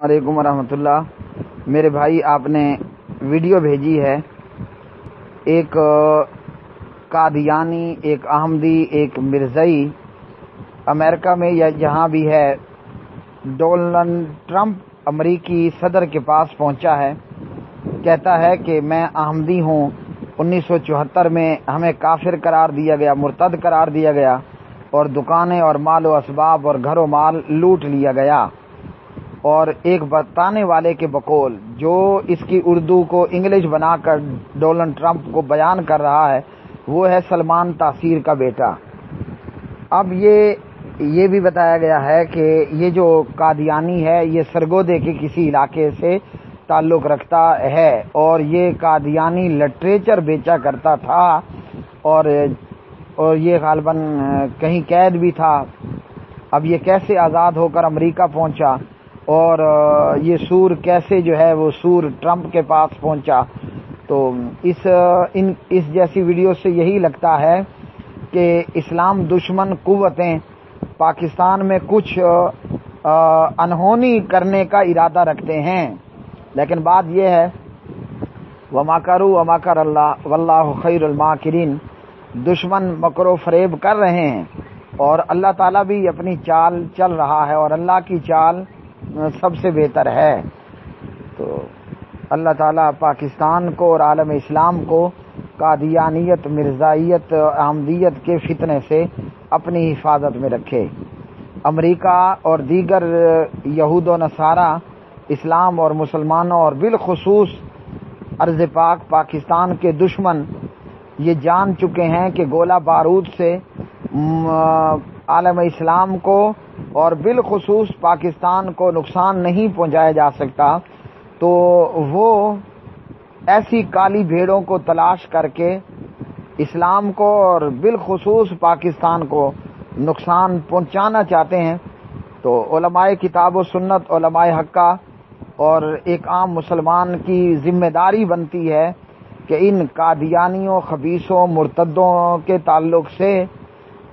علیکم ورحمۃ اللہ۔ میرے بھائی، آپ نے ویڈیو بھیجی ہے، ایک قادیانی، ایک احمدی، ایک مرزائی امریکہ میں یا جہاں بھی ہے، ڈونلڈ ٹرمپ امریکی صدر کے پاس پہنچا ہے۔ کہتا ہے کہ میں احمدی ہوں، 1974 میں ہمیں کافر قرار دیا گیا، مرتد قرار دیا گیا، اور دکانیں اور مال و اسباب اور گھر و مال لوٹ لیا گیا۔ اور ایک بتانے والے کے بقول، جو اس کی اردو کو انگلش بنا کر ڈونلڈ ٹرمپ کو بیان کر رہا ہے، وہ ہے سلمان تاثیر کا بیٹا۔ اب یہ بھی بتایا گیا ہے کہ یہ جو قادیانی ہے، یہ سرگودے کے کسی علاقے سے تعلق رکھتا ہے، اور یہ قادیانی لٹریچر بیچا کرتا تھا، اور یہ غالباً کہیں قید بھی تھا۔ اب یہ کیسے آزاد ہو کر امریکہ پہنچا، اور یہ سور کیسے جو ہے وہ سور ٹرمپ کے پاس پہنچا؟ تو اس جیسی ویڈیو سے یہی لگتا ہے کہ اسلام دشمن قوتیں پاکستان میں کچھ انہونی کرنے کا ارادہ رکھتے ہیں، لیکن بات یہ ہے وَمَكَرُوا وَمَكَرَ اللَّهُ وَاللَّهُ خَيْرُ الْمَاكِرِينَ۔ دشمن مکر و فریب کر رہے ہیں، اور اللہ تعالیٰ بھی اپنی چال چل رہا ہے، اور اللہ کی چال سب سے بہتر ہے۔ تو اللہ تعالیٰ پاکستان کو اور عالم اسلام کو قادیانیت، مرزائیت، احمدیت کے فتنے سے اپنی حفاظت میں رکھے۔ امریکہ اور دیگر یہود و نصارہ اسلام اور مسلمانوں اور بالخصوص ارض پاک پاکستان کے دشمن یہ جان چکے ہیں کہ گولہ بارود سے عالم اسلام کو اور بالخصوص پاکستان کو نقصان نہیں پہنچایا جا سکتا، تو وہ ایسی کالی بھیڑوں کو تلاش کر کے اسلام کو اور بالخصوص پاکستان کو نقصان پہنچانا چاہتے ہیں۔ تو علماء کتاب و سنت، علماء حقہ اور ایک عام مسلمان کی ذمہ داری بنتی ہے کہ ان قادیانیوں، خبیثوں، مرتدوں کے تعلق سے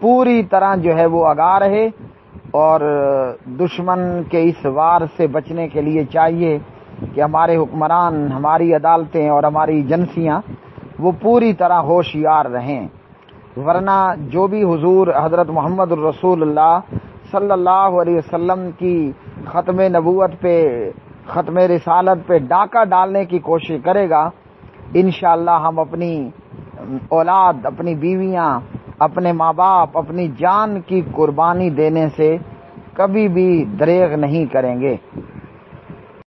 پوری طرح جو ہے وہ آگاہ رہے، اور دشمن کے اس وار سے بچنے کے لیے چاہیے کہ ہمارے حکمران، ہماری عدالتیں اور ہماری ایجنسیاں وہ پوری طرح ہوشیار رہیں، ورنہ جو بھی حضور حضرت محمد الرسول اللہ صلی اللہ علیہ وسلم کی ختم نبوت پہ، ختم رسالت پہ ڈاکہ ڈالنے کی کوشش کرے گا، انشاءاللہ ہم اپنی اولاد، اپنی بیویاں، اپنے ماں باپ، اپنی جان کی قربانی دینے سے کبھی بھی دریغ نہیں کریں گے۔